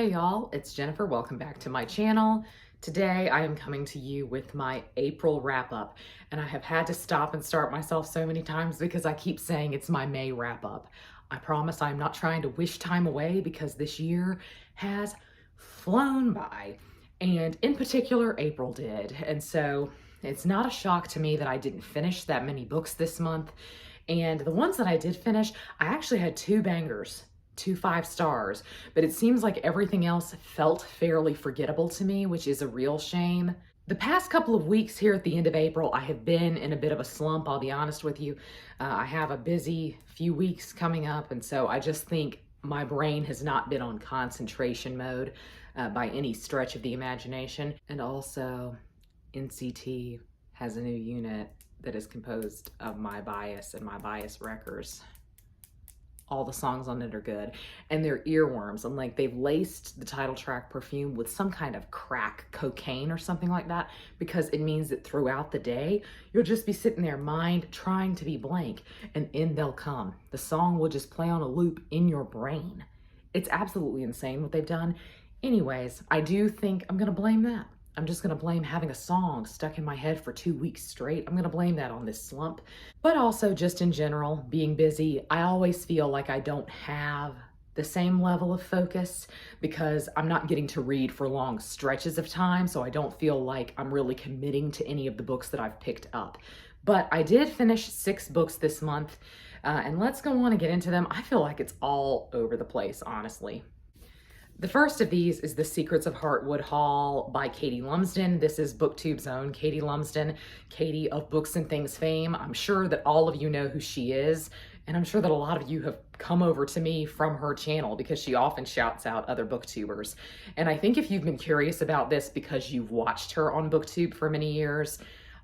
Hey y'all, it's Jennifer. Welcome back to my channel. Today I am coming to you with my April wrap up, and I have had to stop and start myself so many times because I keep saying it's my May wrap up. I promise I'm not trying to wish time away because this year has flown by, and in particular April did. And so it's not a shock to me that I didn't finish that many books this month. And the ones that I did finish, I actually had two bangers. 2 5 stars, but it seems like everything else felt fairly forgettable to me, which is a real shame. The past couple of weeks here at the end of April, I have been in a bit of a slump, I'll be honest with you. I have a busy few weeks coming up, and so I just think my brain has not been on concentration mode by any stretch of the imagination. And also, NCT has a new unit that is composed of my bias and my bias wreckers. All the songs on it are good, and they're earworms. And like, they've laced the title track Perfume with some kind of crack cocaine or something like that, because it means that throughout the day you'll just be sitting there, mind trying to be blank, and in they'll come. The song will just play on a loop in your brain. It's absolutely insane what they've done. Anyways, I do think I'm gonna blame that. I'm just gonna blame having a song stuck in my head for 2 weeks straight. I'm gonna blame that on this slump. But also just in general, being busy, I always feel like I don't have the same level of focus because I'm not getting to read for long stretches of time, so I don't feel like I'm really committing to any of the books that I've picked up. But I did finish 6 books this month, and let's go on and get into them. I feel like it's all over the place, honestly. The first of these is The Secrets of Hartwood Hall by Katie Lumsden. This is BookTube's own Katie Lumsden, Katie of Books and Things fame. I'm sure that all of you know who she is, and I'm sure that a lot of you have come over to me from her channel because she often shouts out other booktubers. And I think if you've been curious about this because you've watched her on BookTube for many years,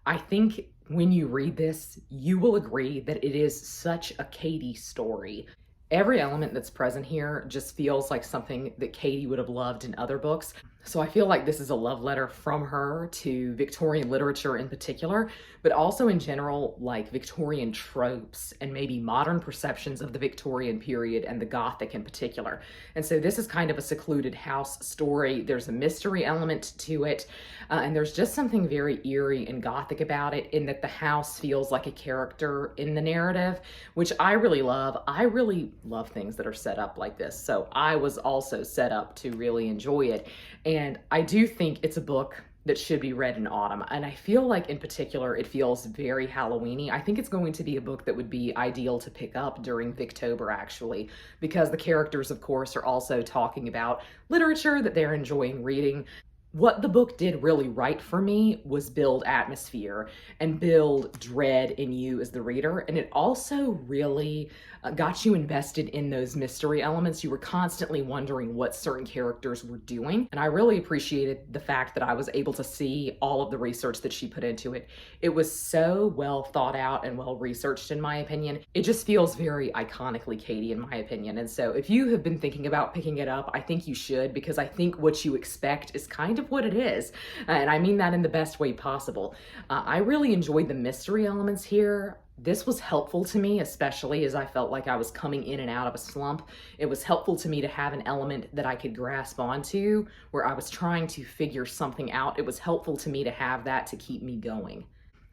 I think when you read this, you will agree that it is such a Katie story. Every element that's present here just feels like something that Katie would have loved in other books. So I feel like this is a love letter from her to Victorian literature in particular, but also in general, like Victorian tropes and maybe modern perceptions of the Victorian period and the Gothic in particular. And so this is kind of a secluded house story. There's a mystery element to it, and there's just something very eerie and Gothic about it in that the house feels like a character in the narrative, which I really love. I really love things that are set up like this. So I was also set up to really enjoy it. And I do think it's a book that should be read in autumn. And I feel like in particular, it feels very Halloween-y. I think it's going to be a book that would be ideal to pick up during Victober, actually, because the characters, of course, are also talking about literature that they're enjoying reading. What the book did really right for me was build atmosphere and build dread in you as the reader. And it also really got you invested in those mystery elements. You were constantly wondering what certain characters were doing. And I really appreciated the fact that I was able to see all of the research that she put into it. It was so well thought out and well researched, in my opinion. It just feels very iconically Katie, in my opinion. And so if you have been thinking about picking it up, I think you should, because I think what you expect is kind of what it is. And I mean that in the best way possible. I really enjoyed the mystery elements here. This was helpful to me, especially as I felt like I was coming in and out of a slump. It was helpful to me to have an element that I could grasp onto where I was trying to figure something out. It was helpful to me to have that to keep me going.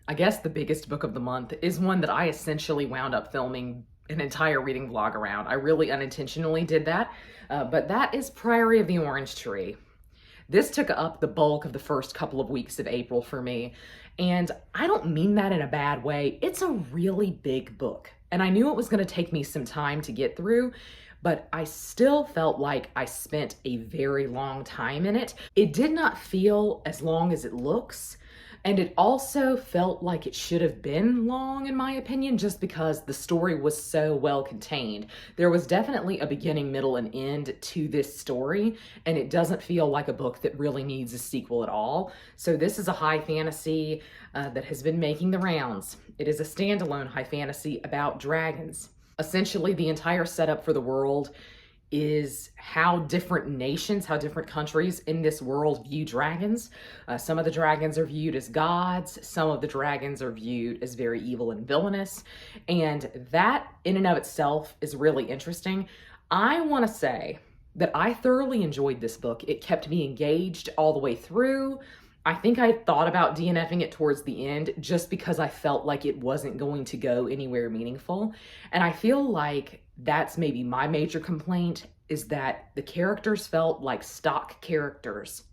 I guess the biggest book of the month is one that I essentially wound up filming an entire reading vlog around. I really unintentionally did that, but that is Priory of the Orange Tree. This took up the bulk of the first couple of weeks of April for me, and I don't mean that in a bad way. It's a really big book, and I knew it was going to take me some time to get through, but I still felt like I spent a very long time in it. It did not feel as long as it looks, and it also felt like it should have been long, in my opinion, just because the story was so well contained. There was definitely a beginning, middle, and end to this story, and it doesn't feel like a book that really needs a sequel at all. So this is a high fantasy that has been making the rounds. It is a standalone high fantasy about dragons. Essentially, the entire setup for the world is how different nations, how different countries in this world view dragons. Some of the dragons are viewed as gods. Some of the dragons are viewed as very evil and villainous. And that in and of itself is really interesting. I want to say that I thoroughly enjoyed this book. It kept me engaged all the way through. I think I thought about DNFing it towards the end just because I felt like it wasn't going to go anywhere meaningful. And I feel like that's maybe my major complaint, is that the characters felt like stock characters,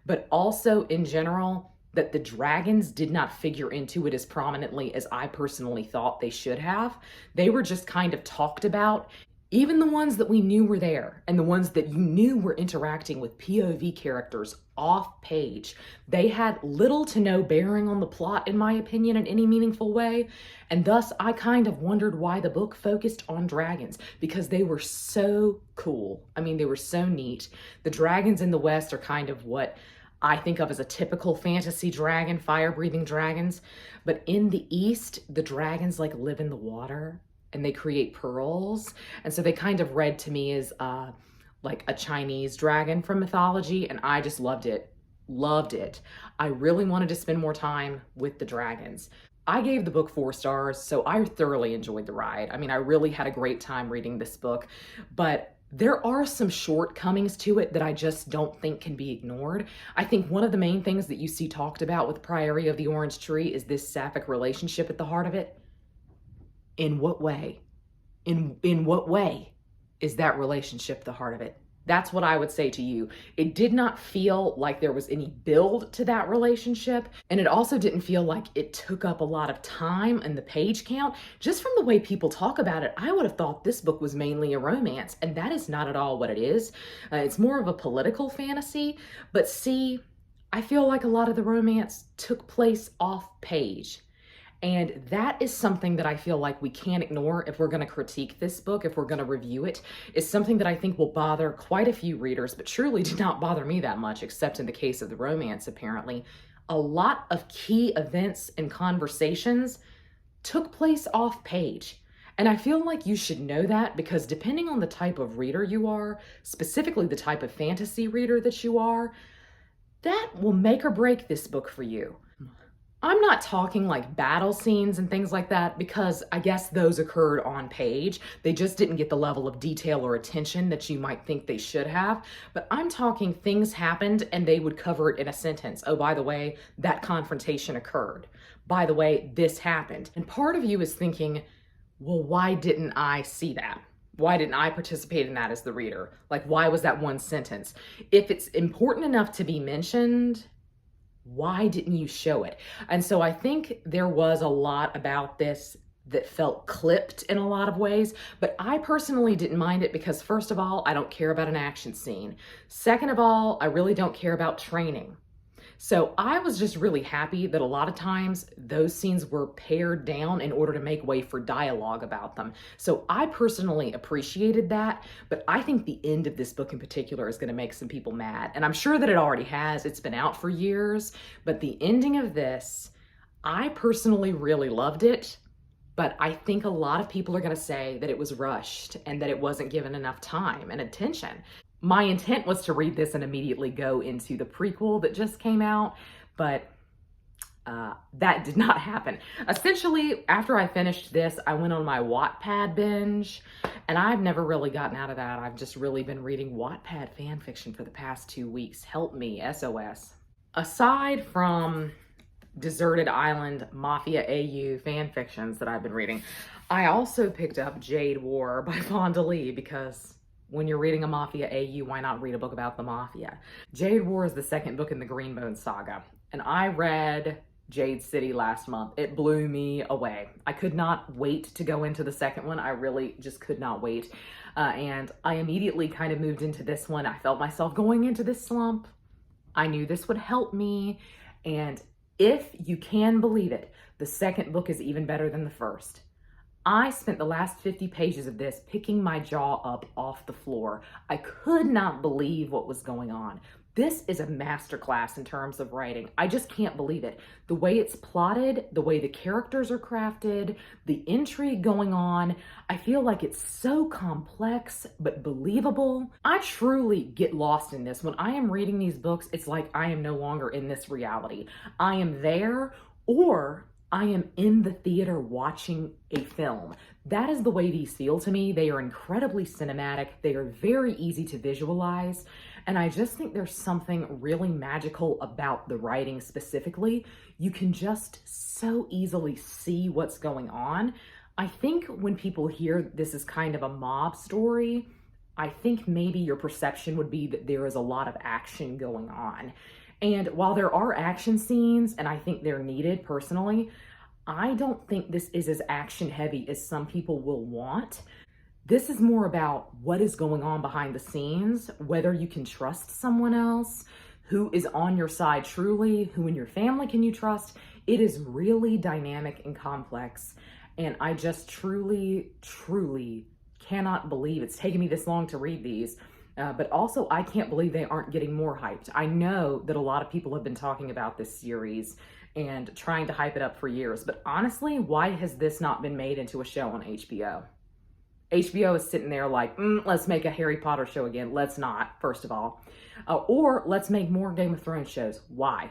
but also in general, that the dragons did not figure into it as prominently as I personally thought they should have. They were just kind of talked about. Even the ones that we knew were there and the ones that you knew were interacting with POV characters off page, they had little to no bearing on the plot, in my opinion, in any meaningful way. And thus, I kind of wondered why the book focused on dragons, because they were so cool. I mean, they were so neat. The dragons in the West are kind of what I think of as a typical fantasy dragon, fire-breathing dragons. But in the East, the dragons like live in the water and they create pearls. And so they kind of read to me as like a Chinese dragon from mythology, and I just loved it. Loved it. I really wanted to spend more time with the dragons. I gave the book 4 stars, so I thoroughly enjoyed the ride. I mean, I really had a great time reading this book, but there are some shortcomings to it that I just don't think can be ignored. I think one of the main things that you see talked about with Priory of the Orange Tree is this sapphic relationship at the heart of it. In what way? In what way is that relationship the heart of it? That's what I would say to you. It did not feel like there was any build to that relationship. And it also didn't feel like it took up a lot of time and the page count. Just from the way people talk about it, I would have thought this book was mainly a romance, and that is not at all what it is. It's more of a political fantasy. But see, I feel like a lot of the romance took place off page. And that is something that I feel like we can't ignore if we're going to critique this book, if we're going to review it. It's something that I think will bother quite a few readers, but truly did not bother me that much, except in the case of the romance, apparently. A lot of key events and conversations took place off page. And I feel like you should know that, because depending on the type of reader you are, specifically the type of fantasy reader that you are, that will make or break this book for you. I'm not talking like battle scenes and things like that, because I guess those occurred on page. They just didn't get the level of detail or attention that you might think they should have. But I'm talking things happened and they would cover it in a sentence. Oh, by the way, that confrontation occurred. By the way, this happened. And part of you is thinking, well, why didn't I see that? Why didn't I participate in that as the reader? Like, why was that one sentence? If it's important enough to be mentioned, why didn't you show it? And so I think there was a lot about this that felt clipped in a lot of ways, but I personally didn't mind it because, first of all, I don't care about an action scene. Second of all, I really don't care about training. So I was just really happy that a lot of times those scenes were pared down in order to make way for dialogue about them. So I personally appreciated that, but I think the end of this book in particular is going to make some people mad. And I'm sure that it already has. It's been out for years, but the ending of this, I personally really loved it. But I think a lot of people are going to say that it was rushed and that it wasn't given enough time and attention. My intent was to read this and immediately go into the prequel that just came out, but that did not happen. Essentially, after I finished this, I went on my Wattpad binge, and I've never really gotten out of that. I've just really been reading Wattpad fan fiction for the past 2 weeks. Help me, SOS. Aside from Deserted Island Mafia AU fan fictions that I've been reading, I also picked up Jade War by Fonda Lee, because when you're reading a Mafia AU, why not read a book about the Mafia? Jade War is the second book in the Greenbone saga, and I read Jade City last month. It blew me away. I could not wait to go into the second one. I really just could not wait. And I immediately kind of moved into this one. I felt myself going into this slump. I knew this would help me. And if you can believe it, the second book is even better than the first. I spent the last 50 pages of this picking my jaw up off the floor. I could not believe what was going on. This is a masterclass in terms of writing. I just can't believe it. The way it's plotted, the way the characters are crafted, the intrigue going on, I feel like it's so complex but believable. I truly get lost in this. When I am reading these books, it's like I am no longer in this reality. I am there, or I am in the theater watching a film. That is the way these feel to me. They are incredibly cinematic. They are very easy to visualize. And I just think there's something really magical about the writing specifically. You can just so easily see what's going on. I think when people hear this is kind of a mob story, I think maybe your perception would be that there is a lot of action going on. And while there are action scenes, and I think they're needed personally, I don't think this is as action heavy as some people will want. This is more about what is going on behind the scenes, whether you can trust someone else, who is on your side truly, who in your family can you trust. It is really dynamic and complex. And I just truly, truly cannot believe it's taken me this long to read these. But also, I can't believe they aren't getting more hyped. I know that a lot of people have been talking about this series and trying to hype it up for years. But honestly, why has this not been made into a show on HBO? HBO is sitting there like, let's make a Harry Potter show again. Let's not, first of all. Or let's make more Game of Thrones shows. Why?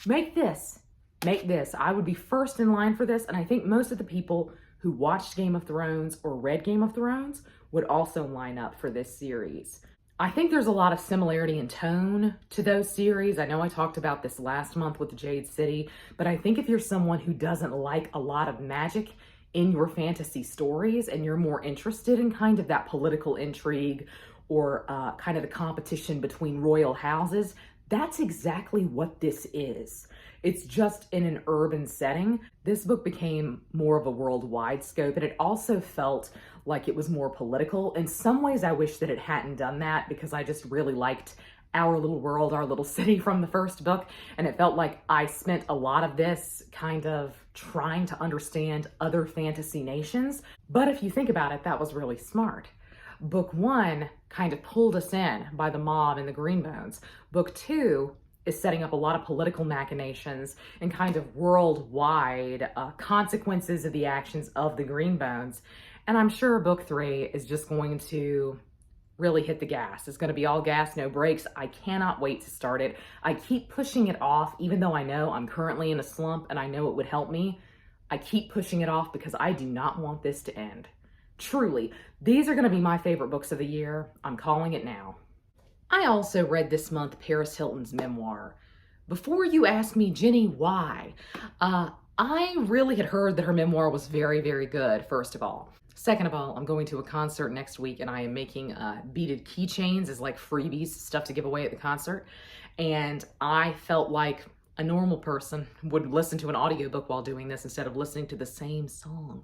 Make this. Make this. I would be first in line for this. And I think most of the people who watched Game of Thrones or read Game of Thrones would also line up for this series. I think there's a lot of similarity in tone to those series. I know I talked about this last month with the Jade City, but I think if you're someone who doesn't like a lot of magic in your fantasy stories and you're more interested in kind of that political intrigue or kind of the competition between royal houses, that's exactly what this is. It's just in an urban setting. This book became more of a worldwide scope, and it also felt like it was more political. In some ways, I wish that it hadn't done that because I just really liked our little world, our little city from the first book. And it felt like I spent a lot of this kind of trying to understand other fantasy nations. But if you think about it, that was really smart. Book 1 kind of pulled us in by the mob and the Greenbones. Book 2 is setting up a lot of political machinations and kind of worldwide consequences of the actions of the Greenbones. And I'm sure book 3 is just going to really hit the gas. It's going to be all gas, no brakes. I cannot wait to start it. I keep pushing it off, even though I know I'm currently in a slump and I know it would help me. I keep pushing it off because I do not want this to end. Truly, these are going to be my favorite books of the year. I'm calling it now. I also read this month Paris Hilton's memoir. Before you ask me, Jenny, why? I really had heard that her memoir was very, very good, first of all. Second of all, I'm going to a concert next week and I am making beaded keychains as like freebies, stuff to give away at the concert. And I felt like a normal person would listen to an audiobook while doing this instead of listening to the same song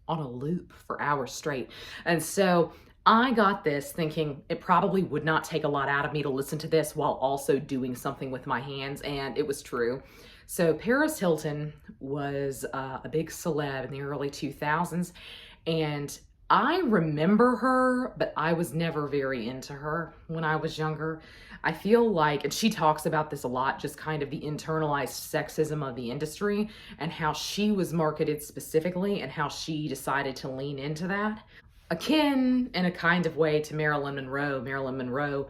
on a loop for hours straight. And so I got this thinking it probably would not take a lot out of me to listen to this while also doing something with my hands, and it was true. So Paris Hilton was a big celeb in the early 2000s, and I remember her, but I was never very into her when I was younger. I feel like, and she talks about this a lot, just kind of the internalized sexism of the industry and how she was marketed specifically and how she decided to lean into that. Akin in a kind of way to Marilyn Monroe. Marilyn Monroe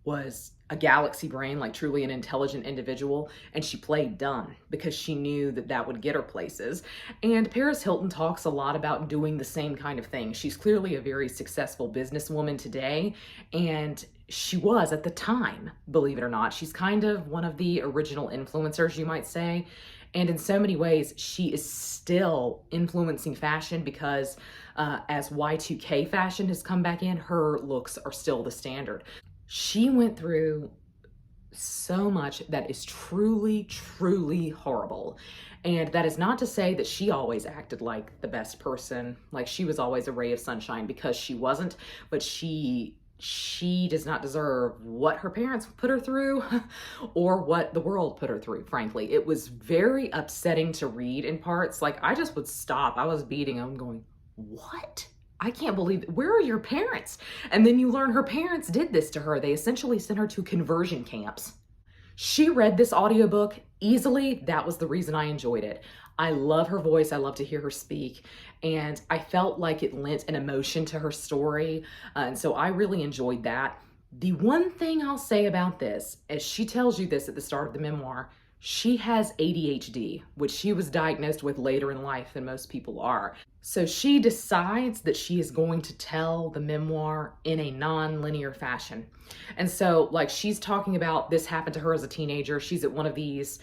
was a galaxy brain, like truly an intelligent individual, and she played dumb because she knew that that would get her places. And Paris Hilton talks a lot about doing the same kind of thing. She's clearly a very successful businesswoman today, and she was at the time, believe it or not. She's kind of one of the original influencers, you might say. And in so many ways, she is still influencing fashion because as Y2K fashion has come back in, her looks are still the standard. She went through so much that is truly, truly horrible. And that is not to say that she always acted like the best person, like she was always a ray of sunshine, because she wasn't, but she does not deserve what her parents put her through or what the world put her through, frankly. It was very upsetting to read in parts. Like, I just would stop. I was beating them going, what? I can't believe it. Where are your parents? And then you learn her parents did this to her. They essentially sent her to conversion camps. She read this audiobook easily. That was the reason I enjoyed it. I love her voice. I love to hear her speak. And I felt like it lent an emotion to her story. And so I really enjoyed that. The one thing I'll say about this, as she tells you this at the start of the memoir, she has ADHD, which she was diagnosed with later in life than most people are. So she decides that she is going to tell the memoir in a non-linear fashion. And so, like, she's talking about this happened to her as a teenager. She's at one of these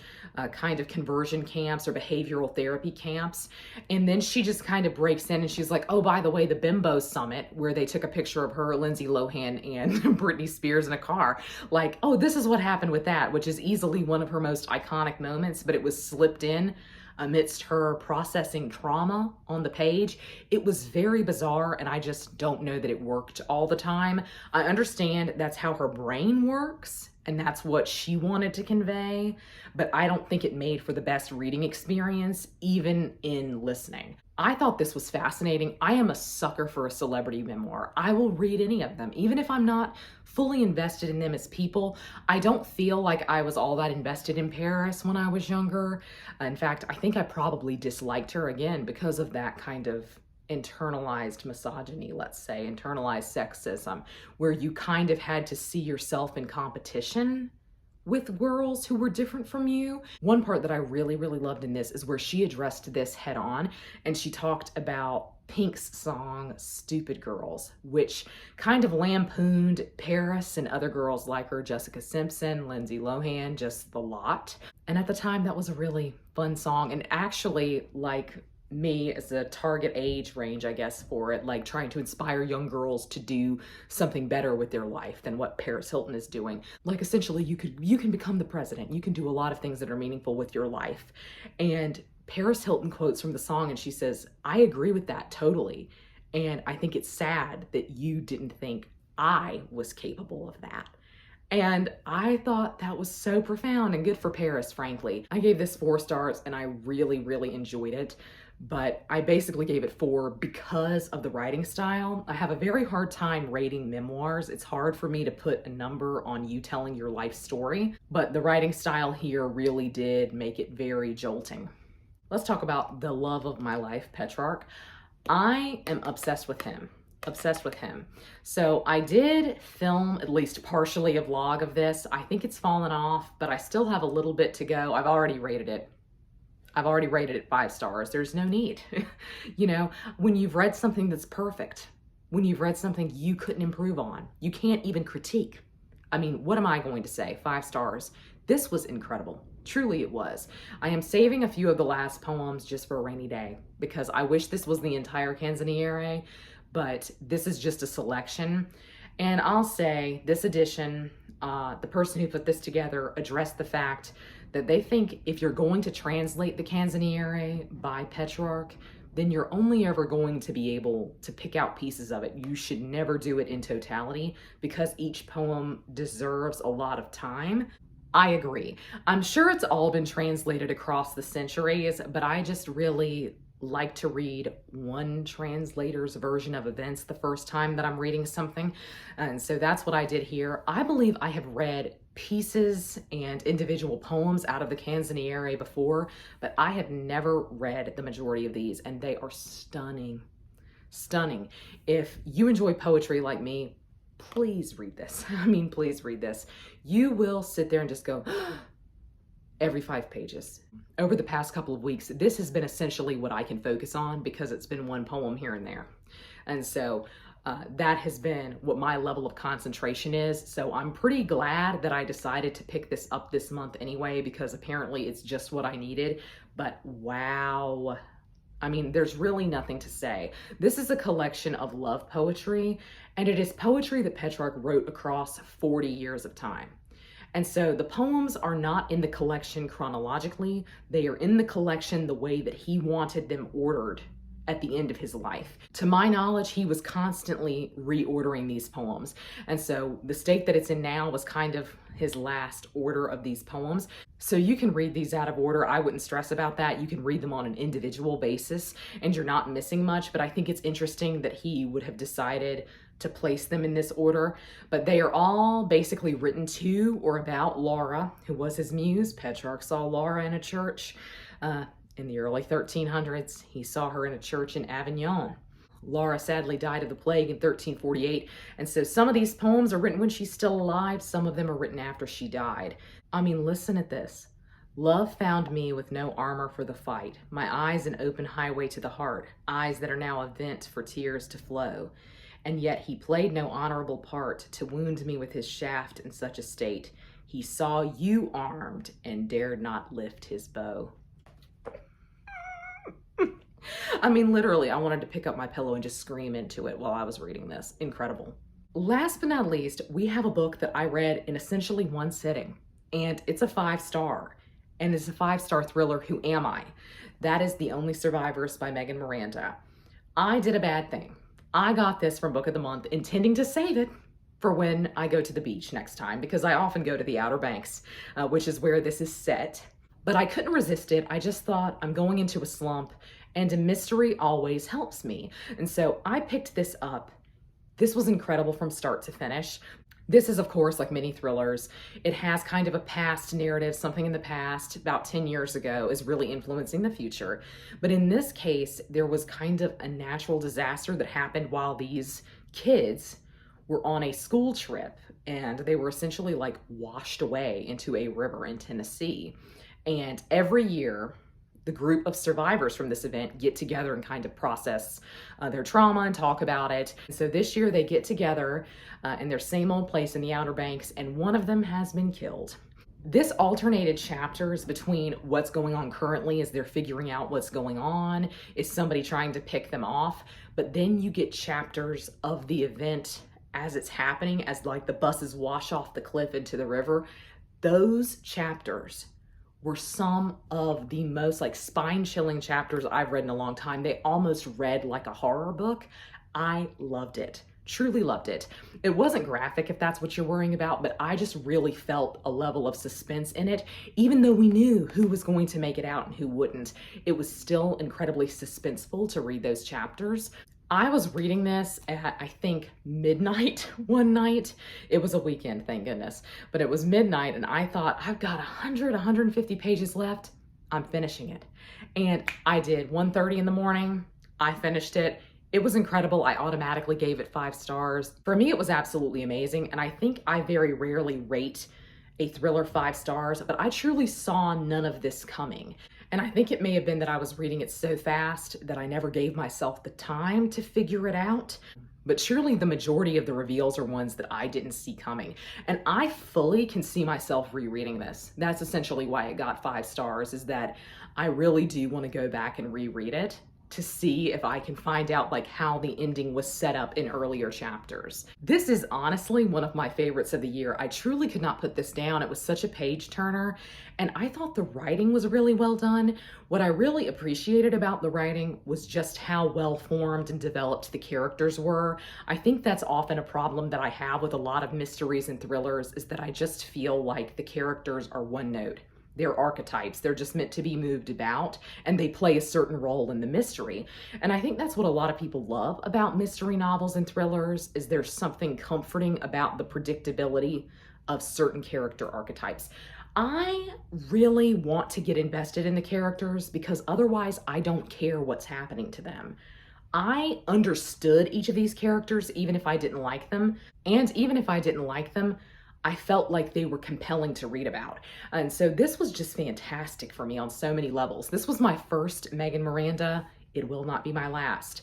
kind of conversion camps or behavioral therapy camps. And then she just kind of breaks in and she's like, oh, by the way, the Bimbo Summit, where they took a picture of her, Lindsay Lohan, and Britney Spears in a car. Like, oh, this is what happened with that, which is easily one of her most iconic moments, but it was slipped in amidst her processing trauma on the page. It was very bizarre, and I just don't know that it worked all the time. I understand that's how her brain works, and that's what she wanted to convey, but I don't think it made for the best reading experience, even in listening. I thought this was fascinating. I am a sucker for a celebrity memoir. I will read any of them, even if I'm not fully invested in them as people. I don't feel like I was all that invested in Paris when I was younger. In fact, I think I probably disliked her again because of that kind of internalized misogyny, let's say, internalized sexism, where you kind of had to see yourself in competition with girls who were different from you. One part that I really, really loved in this is where she addressed this head on, and she talked about Pink's song, Stupid Girls, which kind of lampooned Paris and other girls like her, Jessica Simpson, Lindsay Lohan, just the lot. And at the time, that was a really fun song, and actually, like, me as a target age range, I guess, for it, like trying to inspire young girls to do something better with their life than what Paris Hilton is doing. Like, essentially, you can become the president. You can do a lot of things that are meaningful with your life. And Paris Hilton quotes from the song and she says, I agree with that totally. And I think it's sad that you didn't think I was capable of that. And I thought that was so profound and good for Paris, frankly. I gave this 4 stars and I really, really enjoyed it. But I basically gave it 4 because of the writing style. I have a very hard time rating memoirs. It's hard for me to put a number on you telling your life story, but the writing style here really did make it very jolting. Let's talk about the love of my life, Petrarch. I am obsessed with him. Obsessed with him. So I did film at least partially a vlog of this. I think it's fallen off, but I still have a little bit to go. I've already rated it 5 stars. There's no need. You know, when you've read something that's perfect, when you've read something you couldn't improve on, you can't even critique. I mean, what am I going to say? 5 stars. This was incredible. Truly it was. I am saving a few of the last poems just for a rainy day because I wish this was the entire canzoniere, but this is just a selection. And I'll say this edition, the person who put this together addressed the fact that they think if you're going to translate the canzoniere by Petrarch, then you're only ever going to be able to pick out pieces of it. You should never do it in totality because each poem deserves a lot of time. I agree. I'm sure it's all been translated across the centuries, but I just really like to read one translator's version of events the first time that I'm reading something. And so that's what I did here. I believe I have read pieces and individual poems out of the canzoniere before, but I have never read the majority of these, and they are stunning. Stunning. If you enjoy poetry like me, please read this. I mean, please read this. You will sit there and just go, every 5 pages. Over the past couple of weeks, this has been essentially what I can focus on because it's been one poem here and there. And so that has been what my level of concentration is. So I'm pretty glad that I decided to pick this up this month anyway, because apparently it's just what I needed. But wow. I mean, there's really nothing to say. This is a collection of love poetry, and it is poetry that Petrarch wrote across 40 years of time. And so the poems are not in the collection chronologically. They are in the collection the way that he wanted them ordered at the end of his life. To my knowledge, he was constantly reordering these poems. And so the state that it's in now was kind of his last order of these poems. So you can read these out of order. I wouldn't stress about that. You can read them on an individual basis and you're not missing much. But I think it's interesting that he would have decided to place them in this order, but they are all basically written to or about Laura, who was his muse. Petrarch saw Laura in a church in the early 1300s. He saw her in a church in Avignon. Laura sadly died of the plague in 1348, and so some of these poems are written when she's still alive, some of them are written after she died. I mean, listen at this. Love found me with no armor for the fight, my eyes an open highway to the heart, eyes that are now a vent for tears to flow. And yet he played no honorable part to wound me with his shaft in such a state. He saw you armed and dared not lift his bow. I mean, literally, I wanted to pick up my pillow and just scream into it while I was reading this. Incredible. Last but not least, we have a book that I read in essentially one sitting, and it's a 5-star, and it's a 5-star thriller, Who Am I? That is The Only Survivors by Megan Miranda. I did a bad thing. I got this from Book of the Month, intending to save it for when I go to the beach next time, because I often go to the Outer Banks, which is where this is set. But I couldn't resist it. I just thought, I'm going into a slump, and a mystery always helps me. And so I picked this up. This was incredible from start to finish. This is, of course, like many thrillers, it has kind of a past narrative, something in the past about 10 years ago is really influencing the future. But in this case, there was kind of a natural disaster that happened while these kids were on a school trip, and they were essentially like washed away into a river in Tennessee. And every year, the group of survivors from this event get together and kind of process their trauma and talk about it. So this year they get together in their same old place in the Outer Banks, and one of them has been killed. This alternated chapters between what's going on currently as they're figuring out what's going on, is somebody trying to pick them off, but then you get chapters of the event as it's happening, as like the buses wash off the cliff into the river. Those chapters were some of the most like spine-chilling chapters I've read in a long time. They almost read like a horror book. I loved it, truly loved it. It wasn't graphic if that's what you're worrying about, but I just really felt a level of suspense in it. Even though we knew who was going to make it out and who wouldn't, it was still incredibly suspenseful to read those chapters. I was reading this at, I think, midnight one night. It was a weekend, thank goodness. But it was midnight, and I thought, I've got 150 pages left. I'm finishing it. And I did. 1:30 in the morning, I finished it. It was incredible. I automatically gave it 5 stars. For me, it was absolutely amazing. And I think I very rarely rate a thriller 5 stars, but I truly saw none of this coming. And I think it may have been that I was reading it so fast that I never gave myself the time to figure it out. But surely the majority of the reveals are ones that I didn't see coming. And I fully can see myself rereading this. That's essentially why it got 5 stars, is that I really do want to go back and reread it to see if I can find out like how the ending was set up in earlier chapters. This is honestly one of my favorites of the year. I truly could not put this down. It was such a page turner, and I thought the writing was really well done. What I really appreciated about the writing was just how well formed and developed the characters were. I think that's often a problem that I have with a lot of mysteries and thrillers, is that I just feel like the characters are one note. They're archetypes. They're just meant to be moved about, and they play a certain role in the mystery. And I think that's what a lot of people love about mystery novels and thrillers, is there's something comforting about the predictability of certain character archetypes. I really want to get invested in the characters, because otherwise I don't care what's happening to them. I understood each of these characters even if I didn't like them, and even if I didn't like them, I felt like they were compelling to read about. And so this was just fantastic for me on so many levels. This was my first Megan Miranda. It will not be my last.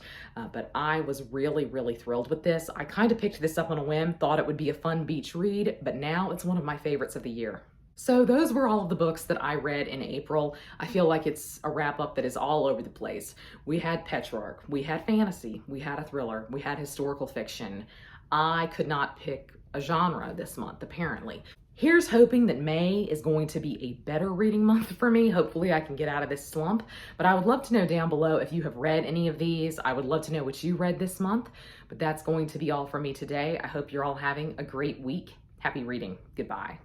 But I was really, really thrilled with this. I kind of picked this up on a whim, thought it would be a fun beach read, but now it's one of my favorites of the year. So those were all of the books that I read in April. I feel like it's a wrap up that is all over the place. We had Petrarch, we had fantasy, we had a thriller, we had historical fiction. I could not pick a genre this month, apparently. Here's hoping that May is going to be a better reading month for me. Hopefully I can get out of this slump, but I would love to know down below if you have read any of these. I would love to know what you read this month, but that's going to be all for me today. I hope you're all having a great week. Happy reading. Goodbye.